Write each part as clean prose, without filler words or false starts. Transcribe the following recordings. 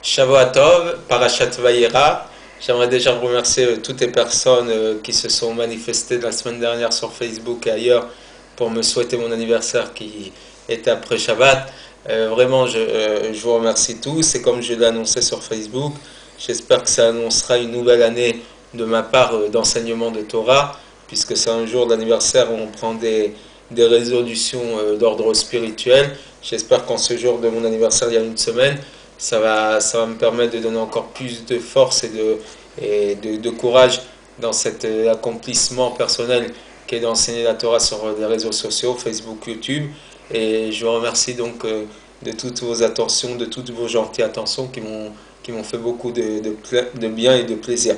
Shavuot Parashat Vayera. J'aimerais déjà remercier toutes les personnes qui se sont manifestées la semaine dernière sur Facebook et ailleurs pour me souhaiter mon anniversaire qui était après Shabbat. Vraiment, je vous remercie tous. Et comme je l'ai annoncé sur Facebook, j'espère que ça annoncera une nouvelle année de ma part d'enseignement de Torah, puisque c'est un jour d'anniversaire où on prend des résolutions d'ordre spirituel. J'espère qu'en ce jour de mon anniversaire, il y a une semaine, ça va me permettre de donner encore plus de force et de courage dans cet accomplissement personnel qui est d'enseigner la Torah sur les réseaux sociaux, Facebook, YouTube. Et je vous remercie donc de toutes vos attentions, de toutes vos gentilles attentions qui m'ont fait beaucoup de bien et de plaisir.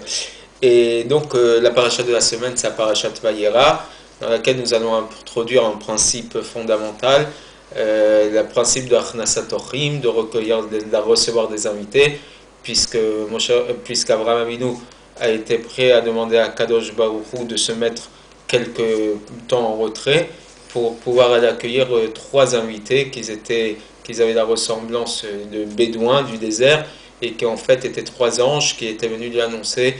Et donc la paracha de la semaine, c'est la parachat Vayera, dans laquelle nous allons introduire un principe fondamental, le principe de Achnasat Orchim, de recevoir des invités, puisqu'Abraham Avinu a été prêt à demander à Kadosh Baruch Hu de se mettre quelques temps en retrait pour pouvoir aller accueillir trois invités qu'ils avaient la ressemblance de bédouins du désert et qui en fait étaient trois anges qui étaient venus lui annoncer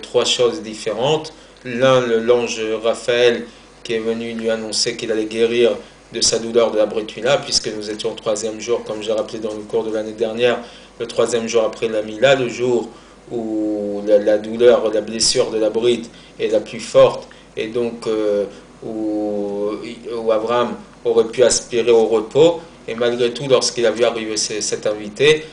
trois choses différentes. L'un, l'ange Raphaël, qui est venu lui annoncer qu'il allait guérir de sa douleur de la Brit Mila, puisque nous étions au troisième jour, comme j'ai rappelé dans le cours de l'année dernière, le troisième jour après la Mila, le jour où la douleur, la blessure de la Brit est la plus forte, et donc où Abraham aurait pu aspirer au repos, et malgré tout, lorsqu'il a vu arriver cet invité,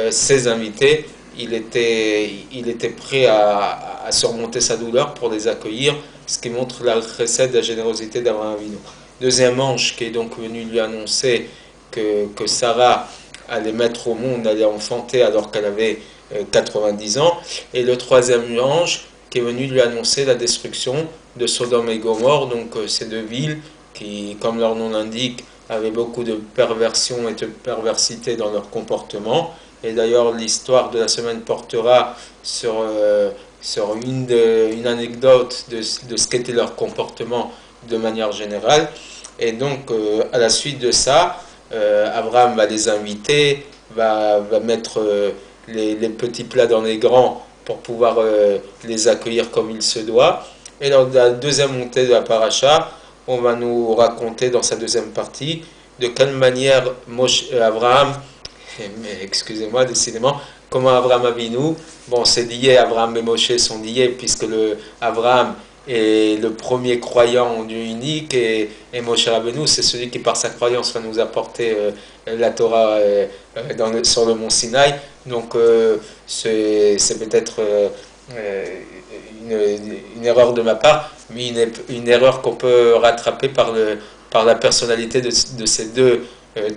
ces invités, il était prêt à surmonter sa douleur pour les accueillir, ce qui montre la chesed, la générosité d'Abraham Avinu. Deuxième ange qui est donc venu lui annoncer que Sarah allait mettre au monde, allait enfanter alors qu'elle avait 90 ans. Et le troisième ange qui est venu lui annoncer la destruction de Sodome et Gomorre, donc ces deux villes qui, comme leur nom l'indique, avaient beaucoup de perversion et de perversité dans leur comportement. Et d'ailleurs, l'histoire de la semaine portera sur une anecdote de ce qu'était leur comportement de manière générale. Et donc, à la suite de ça, Abraham va les inviter, va mettre les petits plats dans les grands pour pouvoir les accueillir comme il se doit. Et dans la deuxième montée de la paracha, on va nous raconter dans sa deuxième partie de quelle manière Abraham, excusez-moi décidément, comment Abraham Avinu, bon c'est lié, Abraham et Moshe sont liés puisque Abraham est le premier croyant en Dieu unique et Moshe Rabbeinu c'est celui qui par sa croyance va nous apporter la Torah sur le mont Sinaï. Donc c'est peut-être une erreur de ma part, mais une erreur qu'on peut rattraper par la personnalité de ces deux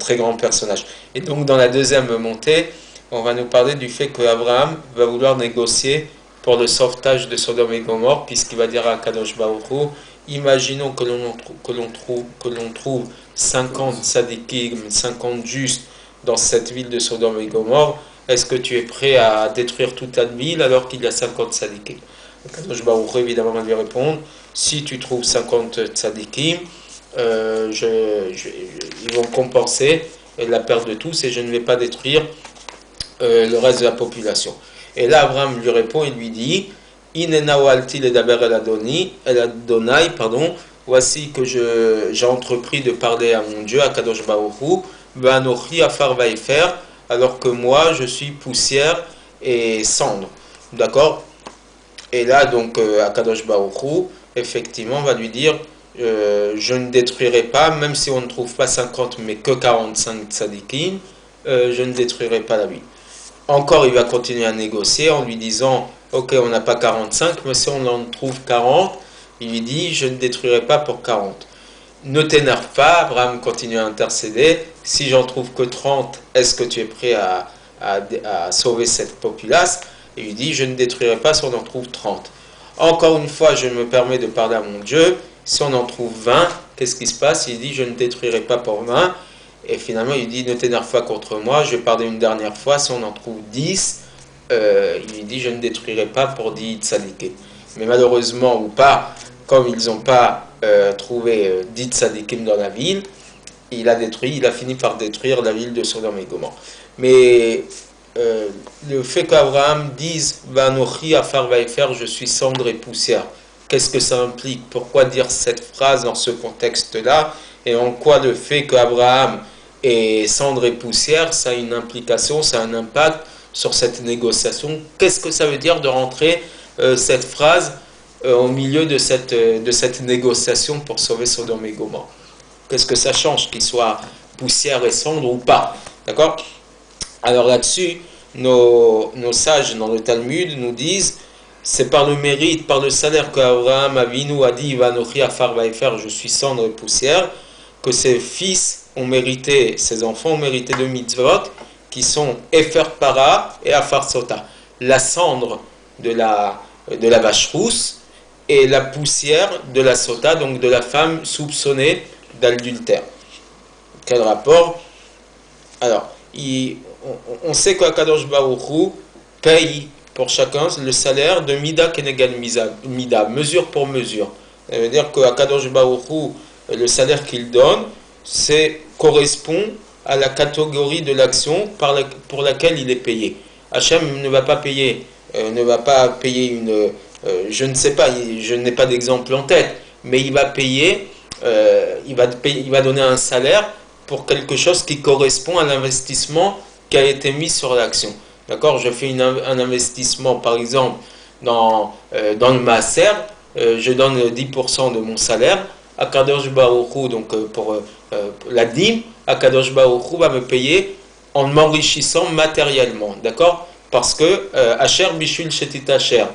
très grands personnages. Et donc dans la deuxième montée, on va nous parler du fait qu'Abraham va vouloir négocier pour le sauvetage de Sodome et Gomorre, puisqu'il va dire à Kadosh Baruch Hu, imaginons que l'on trouve 50 sadikim, 50 justes dans cette ville de Sodome et Gomorre, est-ce que tu es prêt à détruire toute la ville alors qu'il y a 50 sadikim? Kadosh Baruch Hu évidemment va lui répondre, si tu trouves 50 sadikim, ils vont compenser la perte de tous et je ne vais pas détruire le reste de la population. Et là, Abraham lui répond, il lui dit, Inena walti ledaber el Adonai, pardon, voici que j'ai entrepris de parler à mon Dieu, à Kadosh Baruch Hu, Vanochi afar vaifer, alors que moi je suis poussière et cendre. D'accord? Et là, donc, Akadosh Baruch Hu, effectivement, va lui dire je ne détruirai pas, même si on ne trouve pas 50, mais que 45 tzadikim, je ne détruirai pas la ville. Encore, il va continuer à négocier en lui disant ok, on n'a pas 45, mais si on en trouve 40, il lui dit je ne détruirai pas pour 40. Ne t'énerve pas, Abraham continue à intercéder. Si j'en trouve que 30, est-ce que tu es prêt à sauver cette populace? Et il dit, je ne détruirai pas si on en trouve 30. Encore une fois, je me permets de parler à mon Dieu. Si on en trouve 20, qu'est-ce qui se passe? Il dit, je ne détruirai pas pour 20. Et finalement, il dit, ne t'énerve pas contre moi. Je vais parler une dernière fois. Si on en trouve 10, il dit, je ne détruirai pas pour 10 tzadikim. Mais malheureusement ou pas, comme ils n'ont pas trouvé 10 tzadikim dans la ville, il a fini par détruire la ville de Sodome et Gomorrhe. Mais le fait qu'Abraham dise Vanochi afar vaïfer, je suis cendre et poussière, qu'est-ce que ça implique? Pourquoi dire cette phrase dans ce contexte-là? Et en quoi le fait qu'Abraham est cendre et poussière, ça a une implication, ça a un impact sur cette négociation? Qu'est-ce que ça veut dire de rentrer cette phrase au milieu de cette négociation pour sauver Sodome et Gomorrhe? Qu'est-ce que ça change qu'il soit poussière et cendre ou pas? D'accord? Alors là-dessus, nos sages dans le Talmud nous disent, c'est par le mérite, par le salaire qu'Abraham Avinu a dit Vanochi afar vaïfer, je suis cendre et poussière, que ses fils ont mérité, ses enfants ont mérité deux mitzvot qui sont Efer Para et Afar Sota, la cendre de la vache rousse et la poussière de la Sota, donc de la femme soupçonnée d'adultère. Quel rapport? Alors, on sait qu'Akadosh Baruch Hu paye pour chacun le salaire de Mida Kenegal Mida, mesure pour mesure. Ça veut dire qu'Akadosh Baruch Hu, le salaire qu'il donne, correspond à la catégorie de l'action pour laquelle il est payé. Hachem ne va pas payer une... je ne sais pas, je n'ai pas d'exemple en tête, mais il va payer, il va donner un salaire pour quelque chose qui correspond à l'investissement qui a été mis sur l'action. D'accord? Je fais un investissement, par exemple, dans le Maaser, je donne 10% de mon salaire, Akadosh Baruch Hu, donc pour la dîme, Akadosh Baruch Hu va me payer en m'enrichissant matériellement. D'accord? Parce que Asher Bishul Shetit Asher,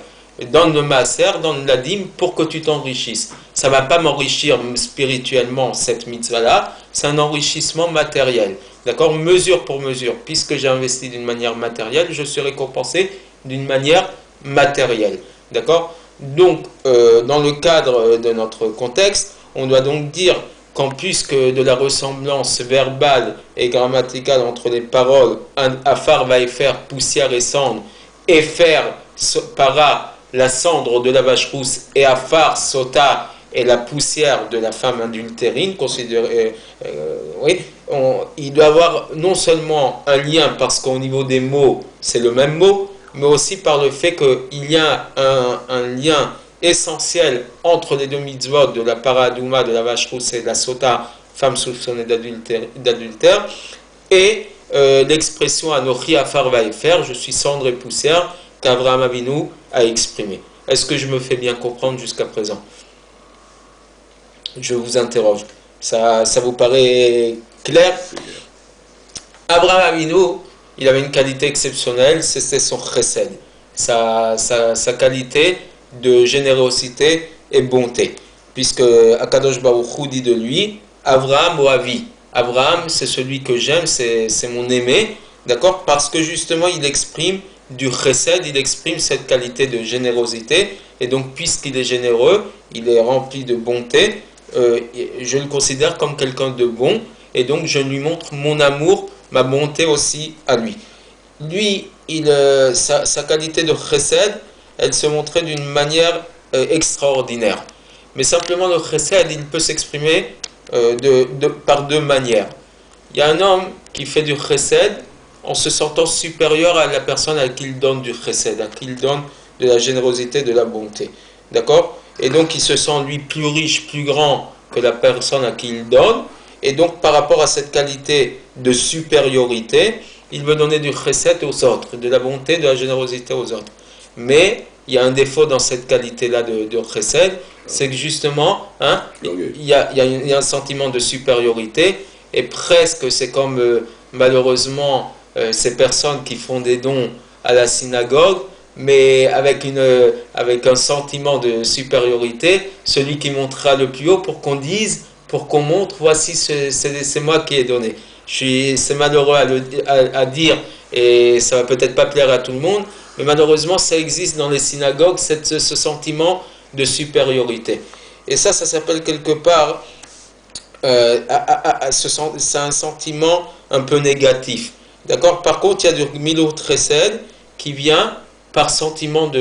donne le Maaser, donne la dîme pour que tu t'enrichisses. Ça ne va pas m'enrichir spirituellement, cette mitzvah-là, c'est un enrichissement matériel. D'accord? Mesure pour mesure. Puisque j'ai investi d'une manière matérielle, je suis récompensé d'une manière matérielle. D'accord? Donc, dans le cadre de notre contexte, on doit donc dire qu'en plus que de la ressemblance verbale et grammaticale entre les paroles Afar vaïfer, poussière et cendre, et faire para, la cendre de la vache rousse, et Afar sota, et la poussière de la femme adultérine, il doit avoir non seulement un lien parce qu'au niveau des mots, c'est le même mot, mais aussi par le fait qu'il y a un lien essentiel entre les deux mitzvot de la paradouma, de la vache rousse et de la sota, femme soupçonnée d'adultère, et l'expression Anochi afar vaïfer, je suis cendre et poussière, qu'Abraham Avinu a exprimé. Est-ce que je me fais bien comprendre jusqu'à présent? Je vous interroge. Ça vous paraît clair? Abraham Avinu, il avait une qualité exceptionnelle, c'était son chesed, sa qualité de générosité et bonté. Puisque Akadosh Baruch Hu dit de lui, Abraham ou Avi. Abraham, c'est celui que j'aime, c'est mon aimé, d'accord? Parce que justement, il exprime du chesed, il exprime cette qualité de générosité, et donc puisqu'il est généreux, il est rempli de bonté, je le considère comme quelqu'un de bon, et donc je lui montre mon amour, ma bonté aussi à lui. Lui, sa qualité de chesed, elle se montrait d'une manière extraordinaire. Mais simplement le chesed, il peut s'exprimer par deux manières. Il y a un homme qui fait du chesed en se sentant supérieur à la personne à qui il donne du chesed, à qui il donne de la générosité, de la bonté. D'accord? Et donc il se sent lui plus riche, plus grand que la personne à qui il donne. Et donc par rapport à cette qualité de supériorité, il veut donner du chesed aux autres, de la bonté, de la générosité aux autres. Mais il y a un défaut dans cette qualité-là de chesed, c'est que justement, il y a un sentiment de supériorité, et presque c'est comme malheureusement ces personnes qui font des dons à la synagogue, mais avec un sentiment de supériorité, celui qui montera le plus haut pour qu'on dise, pour qu'on montre, voici c'est moi qui ai donné. C'est malheureux à dire, et ça va peut-être pas plaire à tout le monde, mais malheureusement ça existe dans les synagogues, ce sentiment de supériorité. Et ça s'appelle quelque part, c'est un sentiment un peu négatif. D'accord? Par contre, il y a du Milut Chesed qui vient par sentiment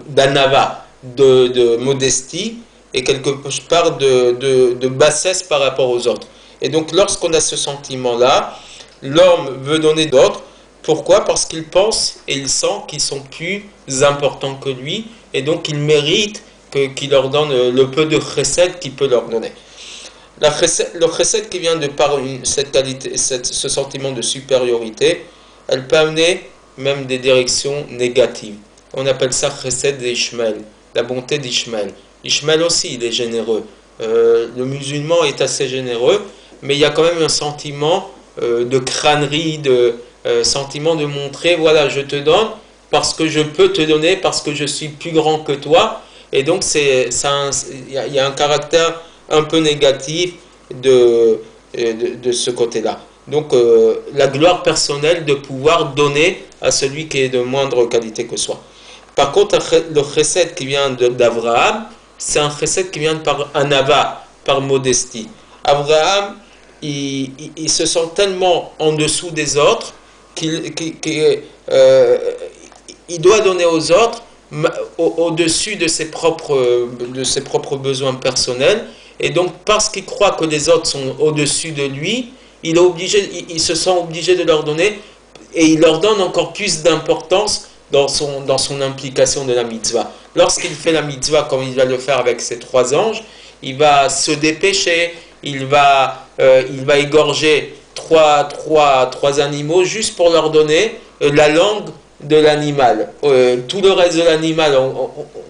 d'anava, de modestie, et quelque part de bassesse par rapport aux autres. Et donc, lorsqu'on a ce sentiment-là, l'homme veut donner d'autres. Pourquoi? Parce qu'il pense et il sent qu'ils sont plus importants que lui, et donc il mérite qu'il leur donne le peu de chesed qu'il peut leur donner. Le chesed qui vient de par cette qualité, ce sentiment de supériorité, elle peut amener même des directions négatives. On appelle ça chesed d'Ishmael, la bonté d'Ishmael. Ishmael aussi, il est généreux. Le musulman est assez généreux, mais il y a quand même un sentiment de crânerie, de sentiment de montrer, voilà, je te donne parce que je peux te donner, parce que je suis plus grand que toi. Et donc, il y a un caractère un peu négatif de ce côté-là. Donc, la gloire personnelle de pouvoir donner à celui qui est de moindre qualité que soi. Par contre, le chesed qui vient d'Abraham, c'est un chesed qui vient par anava, par modestie. Abraham, il se sent tellement en dessous des autres qu'il doit donner aux autres au-dessus de ses propres besoins personnels. Et donc, parce qu'il croit que les autres sont au-dessus de lui, il se sent obligé de leur donner, et il leur donne encore plus d'importance dans son implication de la mitzvah. Lorsqu'il fait la mitzvah, comme il va le faire avec ses 3 anges, il va se dépêcher, il va égorger trois animaux juste pour leur donner la langue de l'animal. Tout le reste de l'animal,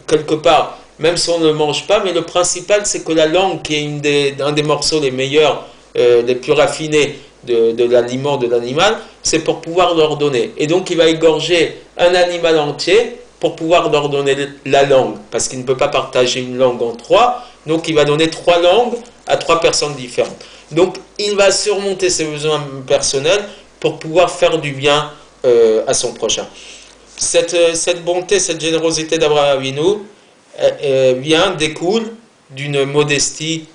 quelque part, même si on ne le mange pas, mais le principal, c'est que la langue, qui est un des morceaux les meilleurs, les plus raffinés de l'aliment de l'animal, c'est pour pouvoir leur donner. Et donc, il va égorger un animal entier pour pouvoir leur donner la langue, parce qu'il ne peut pas partager une langue en 3, donc il va donner 3 langues à 3 personnes différentes. Donc, il va surmonter ses besoins personnels pour pouvoir faire du bien à son prochain. Cette bonté, cette générosité d'Abraham Avinu découle d'une modestie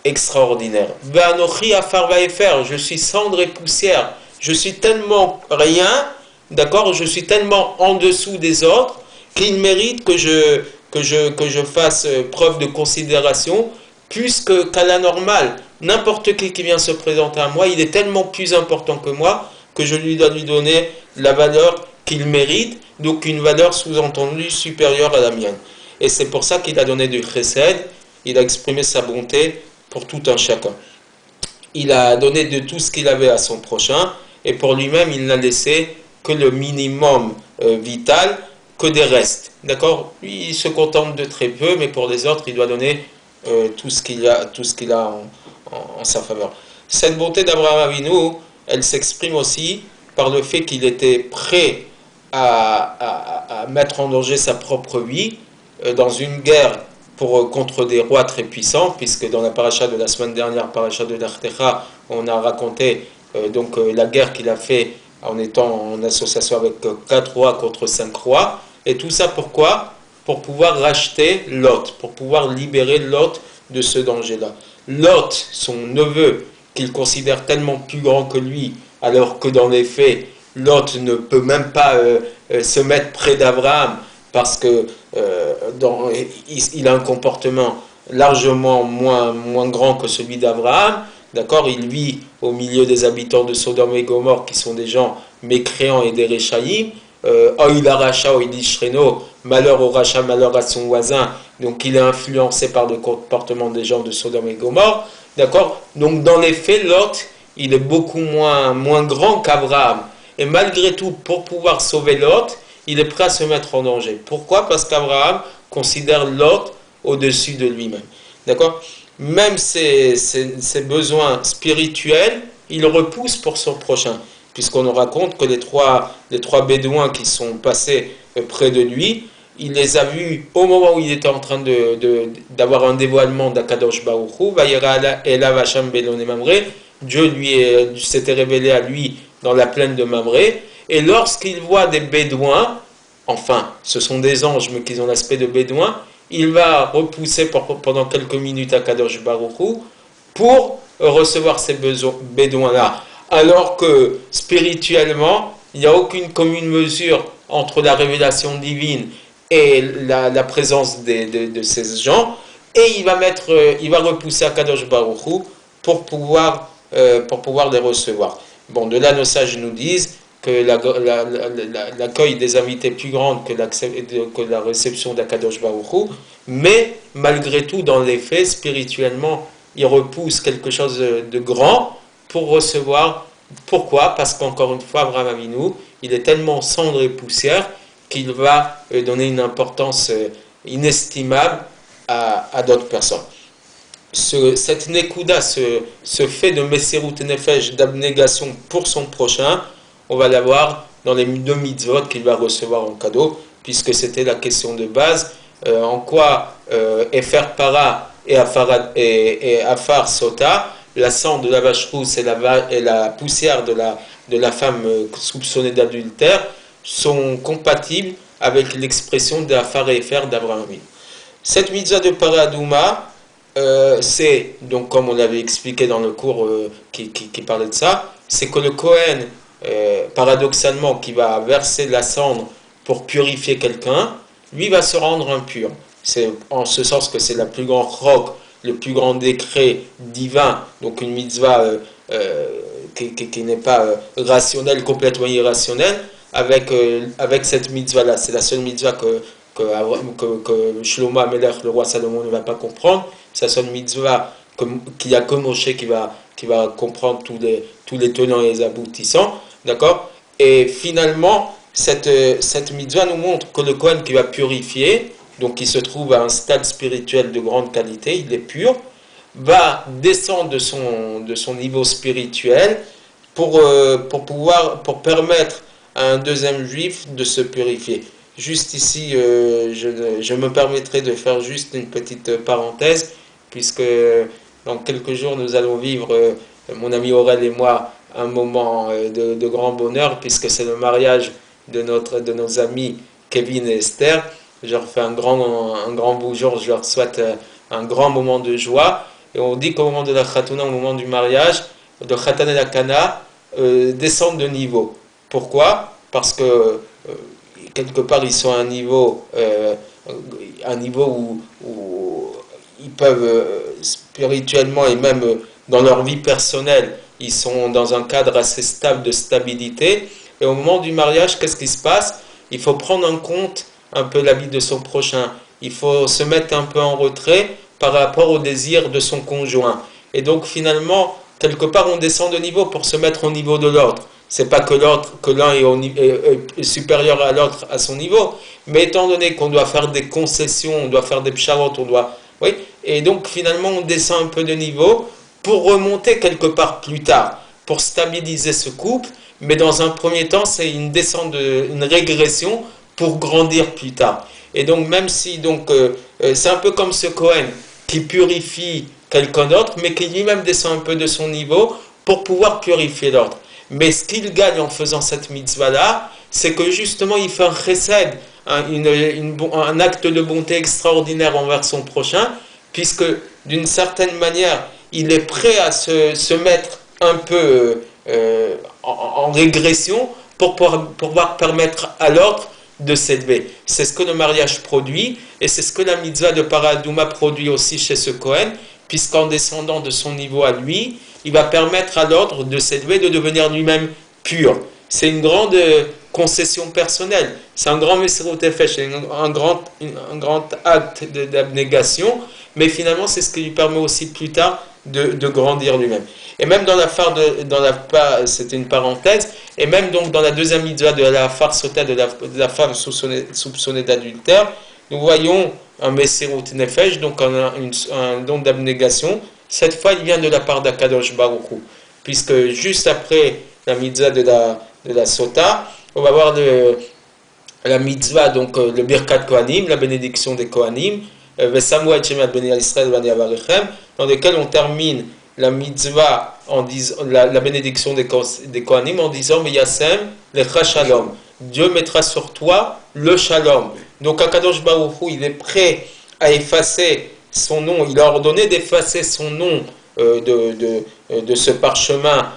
extraordinaire. Je suis cendre et poussière. Je suis tellement rien, d'accord, je suis tellement en dessous des autres qu'il mérite que je fasse preuve de considération plus qu'à la normale. N'importe qui vient se présenter à moi, il est tellement plus important que moi que je lui dois lui donner la valeur qu'il mérite, donc une valeur sous-entendue supérieure à la mienne. Et c'est pour ça qu'il a donné du chesed, il a exprimé sa bonté pour tout un chacun. Il a donné de tout ce qu'il avait à son prochain, et pour lui-même, il n'a laissé que le minimum vital, que des restes. D'accord? Lui, il se contente de très peu, mais pour les autres, il doit donner tout ce qu'il a en sa faveur. Cette bonté d'Abraham Avinu, elle s'exprime aussi par le fait qu'il était prêt à mettre en danger sa propre vie dans une guerre contre des rois très puissants, puisque dans la paracha de la semaine dernière, paracha de l'Artecha, on a raconté la guerre qu'il a fait en étant en association avec 4 rois contre 5 rois. Et tout ça pourquoi? Pour pouvoir racheter Lot, pour pouvoir libérer Lot de ce danger-là. Lot, son neveu, qu'il considère tellement plus grand que lui, alors que dans les faits, Lot ne peut même pas se mettre près d'Abraham, parce que il a un comportement largement moins grand que celui d'Abraham. D'accord, il vit au milieu des habitants de Sodome et Gomorrhe qui sont des gens mécréants et des Réchaïm. Oïla Racha, Oïlishreno, malheur au Racha, malheur à son voisin. Donc il est influencé par le comportement des gens de Sodome et Gomorrhe. D'accord, donc dans les faits, Lot, il est beaucoup moins grand qu'Abraham. Et malgré tout, pour pouvoir sauver Lot, il est prêt à se mettre en danger. Pourquoi? Parce qu'Abraham considère Lot au-dessus de lui-même. D'accord? Même ses besoins spirituels, il repousse pour son prochain. Puisqu'on nous raconte que les trois bédouins qui sont passés près de lui, il les a vus au moment où il était en train d'avoir un dévoilement d'Akadosh Baruch Hu. Dieu s'était révélé à lui dans la plaine de Mamré. Et lorsqu'il voit des bédouins, enfin, ce sont des anges, mais qui ont l'aspect de bédouins, il va repousser pendant quelques minutes Akadosh Baruch Hu pour recevoir ces bédouins-là. Alors que spirituellement, il n'y a aucune commune mesure entre la révélation divine et la présence de ces gens, et il va repousser Akadosh Baruch Hu pour pouvoir les recevoir. Bon, de là, nos sages nous disent que l'accueil des invités est plus grand que la réception d'Akadosh Baruch Hu, mais malgré tout, dans les faits, spirituellement, il repousse quelque chose de grand pour recevoir. Pourquoi? Parce qu'encore une fois, Abraham Avinu, il est tellement cendre et poussière qu'il va donner une importance inestimable à d'autres personnes. Cette Nekuda, ce fait de Messirut Nefesh, d'abnégation pour son prochain, on va l'avoir dans les 2 mitzvot qu'il va recevoir en cadeau, puisque c'était la question de base. En quoi Efer Para et Afar Sota, la cendre de la vache rousse et la poussière de la femme soupçonnée d'adultère, sont compatibles avec l'expression d'Afar et Efer d'Abraham. Cette mitzvah de Paradouma, c'est, donc comme on l'avait expliqué dans le cours qui parlait de ça, c'est que le Kohen, paradoxalement, qui va verser de la cendre pour purifier quelqu'un, lui va se rendre impur. C'est en ce sens que c'est la plus grande roque, le plus grand décret divin, donc une mitzvah qui n'est pas rationnelle, complètement irrationnelle, avec cette mitzvah-là. C'est la seule mitzvah que Shlomo Amelech, le roi Salomon, ne va pas comprendre. C'est la seule mitzvah qu'il n'y a que Moshe qui va comprendre tous les tenants et les aboutissants. D'accord? Et finalement, cette mitzvah nous montre que le Kohen qui va purifier, donc qui se trouve à un stade spirituel de grande qualité, il est pur, va descendre de son niveau spirituel pour permettre à un deuxième juif de se purifier. Juste ici, je me permettrai de faire juste une petite parenthèse, puisque dans quelques jours, nous allons vivre, mon ami Aurel et moi, un moment de grand bonheur, puisque c'est le mariage de nos amis Kevin et Esther. Je leur fais un grand bonjour, je leur souhaite un grand moment de joie. Et on dit qu'au moment de la Khatouna, au moment du mariage, de Khatan et la Kana, descendent de niveau. Pourquoi? Parce que quelque part ils sont à un niveau où ils peuvent spirituellement et même dans leur vie personnelle, ils sont dans un cadre assez stable de stabilité. Et au moment du mariage, qu'est-ce qui se passe? Il faut prendre en compte un peu la vie de son prochain. Il faut se mettre un peu en retrait par rapport au désir de son conjoint. Et donc finalement, quelque part, on descend de niveau pour se mettre au niveau de l'autre. C'est pas que l'un est supérieur à l'autre à son niveau, mais étant donné qu'on doit faire des concessions, on doit faire des psharot, oui, et donc finalement on descend un peu de niveau pour remonter quelque part plus tard, pour stabiliser ce couple, mais dans un premier temps c'est une descente, une régression pour grandir plus tard. Et donc même si c'est un peu comme ce Cohen qui purifie quelqu'un d'autre, mais qui lui-même descend un peu de son niveau pour pouvoir purifier l'autre. Mais ce qu'il gagne en faisant cette mitzvah-là, c'est que justement il fait un chesed, un acte de bonté extraordinaire envers son prochain, puisque d'une certaine manière, il est prêt à se mettre un peu en régression pour pouvoir permettre à l'autre de s'élever. C'est ce que le mariage produit, et c'est ce que la mitzvah de Paradouma produit aussi chez ce Kohen, puisqu'en descendant de son niveau à lui, il va permettre à l'autre de s'élever, de devenir lui-même pur. C'est une grande concession personnelle, c'est un grand Messirut Nefesh, un grand acte d'abnégation, mais finalement c'est ce qui lui permet aussi plus tard de grandir lui-même. Et même c'était une parenthèse, et même donc dans la deuxième mitzvah de la farsota de la femme soupçonnée d'adultère, nous voyons un Messirut Nefesh, donc un don d'abnégation. Cette fois, il vient de la part d'Akadosh Baruch Hu, puisque juste après la mitzvah de la sota, on va voir la mitzvah, donc le Birkat Kohanim, la bénédiction des Kohanim, dans lequel on termine la mitzvah la bénédiction des Kohanim en disant Yasem lecha shalom. Dieu mettra sur toi le shalom. Donc Akadosh Baruch Hu, il est prêt à effacer son nom, il a ordonné d'effacer son nom de ce parchemin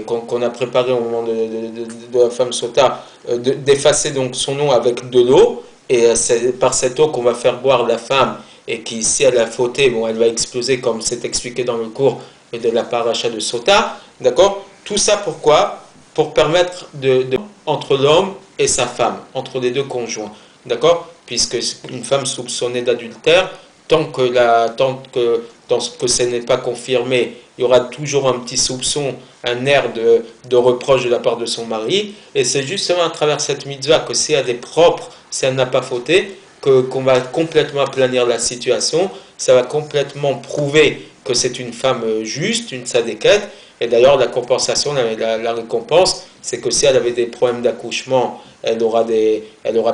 qu'on a préparé au moment de la femme Sota, d'effacer donc son nom avec de l'eau, et c'est par cette eau qu'on va faire boire la femme, et qui, si elle a fauté, bon, elle va exploser comme c'est expliqué dans le cours de la paracha de Sota, d'accord? Tout ça pourquoi? pour permettre entre l'homme et sa femme, entre les deux conjoints. D'accord? Puisque une femme soupçonnée d'adultère, tant que ce n'est pas confirmé, il y aura toujours un petit soupçon, un air de reproche de la part de son mari. Et c'est justement à travers cette mitzvah que si elle est propre, si elle n'a pas fauté, qu'on va complètement aplanir la situation. Ça va complètement prouver que c'est une femme juste, une tzadékette. Et d'ailleurs, la compensation, la récompense, c'est que si elle avait des problèmes d'accouchement, elle aura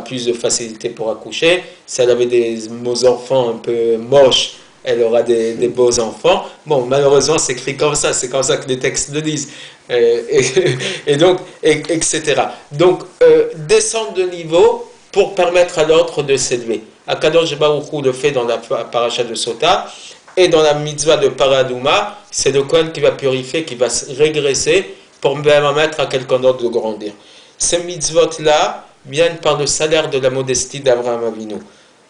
plus de facilité pour accoucher. Si elle avait des enfants un peu moches, elle aura des beaux enfants. Bon, malheureusement, c'est écrit comme ça, c'est comme ça que les textes le disent. Etc. Donc, descendre de niveau pour permettre à l'autre de s'élever. Akadosh Baruch Hu le fait dans la paracha de Sota, et dans la mitzvah de Paradouma, c'est le Kohen qui va purifier, qui va régresser pour permettre à quelqu'un d'autre de grandir. Ces mitzvot-là viennent par le salaire de la modestie d'Abraham Avinu.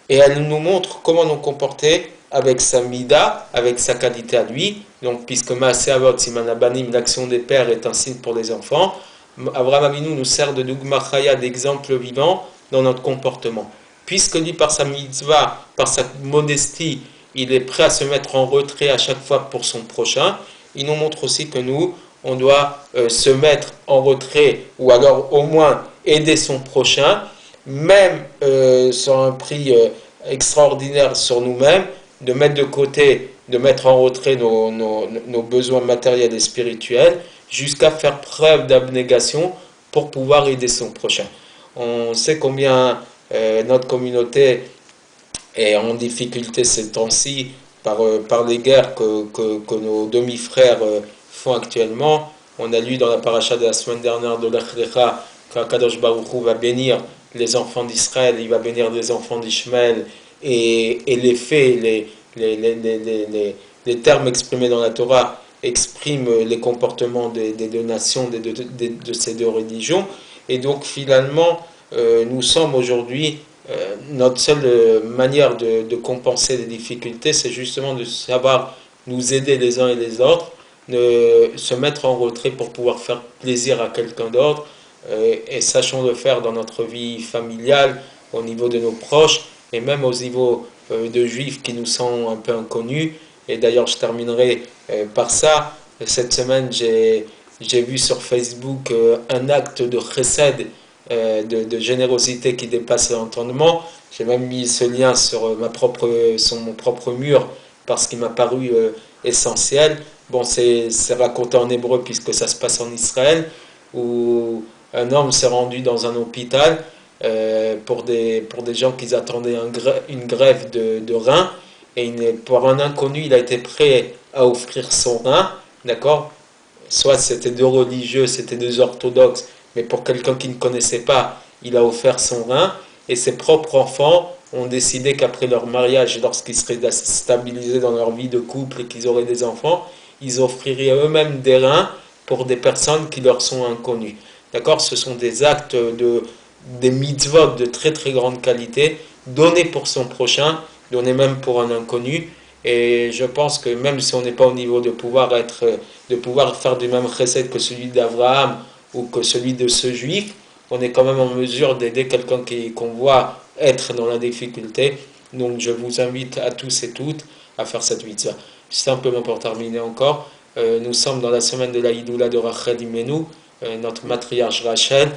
Et elles nous montrent comment nous comporter avec sa mida, avec sa qualité à lui. Donc, puisque Maaseh Avot Siman Abanim, l'action des pères est un signe pour les enfants, Abraham Avinu nous sert de Dugma Chaya, d'exemple vivant dans notre comportement. Puisque lui, par sa mitzvah, par sa modestie, il est prêt à se mettre en retrait à chaque fois pour son prochain, il nous montre aussi que nous, on doit se mettre en retrait, ou alors au moins aider son prochain, même sur un prix extraordinaire sur nous-mêmes, de mettre de côté, de mettre en retrait nos besoins matériels et spirituels, jusqu'à faire preuve d'abnégation pour pouvoir aider son prochain. On sait combien notre communauté est en difficulté ces temps-ci par les guerres que nos demi-frères font actuellement. On a lu dans la paracha de la semaine dernière de Lech Lecha qu'Akadosh Baruch Hu va bénir les enfants d'Israël, il va bénir les enfants d'Ishmaël, et les faits, les termes exprimés dans la Torah expriment les comportements des deux nations, de ces deux religions. Et donc finalement, nous sommes aujourd'hui, notre seule manière de compenser les difficultés, c'est justement de savoir nous aider les uns et les autres, de se mettre en retrait pour pouvoir faire plaisir à quelqu'un d'autre, et sachons le faire dans notre vie familiale, au niveau de nos proches, et même au niveau de juifs qui nous sont un peu inconnus. Et d'ailleurs, je terminerai par ça. Cette semaine, j'ai vu sur Facebook un acte de chesed, de générosité qui dépasse l'entendement. J'ai même mis ce lien sur mon propre mur parce qu'il m'a paru essentiel. Bon, c'est raconté en hébreu puisque ça se passe en Israël, où un homme s'est rendu dans un hôpital pour des gens qui attendaient une greffe de rein, et pour un inconnu, il a été prêt à offrir son rein, d'accord? Soit c'était deux religieux, c'était deux orthodoxes, mais pour quelqu'un qui ne connaissait pas, il a offert son rein, et ses propres enfants ont décidé qu'après leur mariage, lorsqu'ils seraient stabilisés dans leur vie de couple et qu'ils auraient des enfants, ils offriraient eux-mêmes des reins pour des personnes qui leur sont inconnues. D'accord? Ce sont des actes des mitzvot de très très grande qualité, donnés pour son prochain, donnés même pour un inconnu. Et je pense que même si on n'est pas au niveau de pouvoir faire du même chesed que celui d'Abraham ou que celui de ce juif, on est quand même en mesure d'aider quelqu'un qu'on voit être dans la difficulté. Donc je vous invite à tous et toutes à faire cette mitzvah. Simplement pour terminer encore, nous sommes dans la semaine de la Hidoula de Rachel Imenu, notre matriarche Rachel.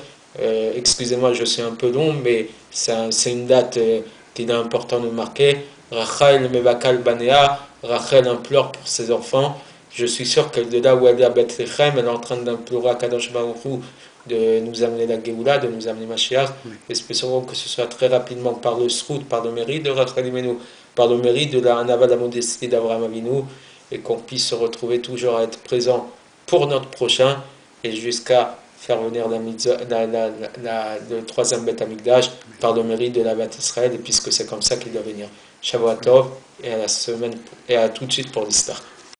Excusez-moi, je suis un peu long, mais c'est une date qu'il est important de marquer. Rachel Mevakal Banea, Rachel implore pour ses enfants. Je suis sûr que de là où elle est à Bethléem, elle est en train d'implorer à Kadosh Baruch Hu de nous amener la Géoula, de nous amener Mashiach. Espérons que ce soit très rapidement par le srout, par le mérite de Rachel Imenu, par le mérite de la Hanava, la modestie d'Abraham Avinu, et qu'on puisse se retrouver toujours à être présent pour notre prochain, et jusqu'à faire venir le troisième Beth Amikdash par le mérite de la Beth Israël, et puisque c'est comme ça qu'il doit venir. Shavua Tov, et à la semaine, et à tout de suite pour l'Istar.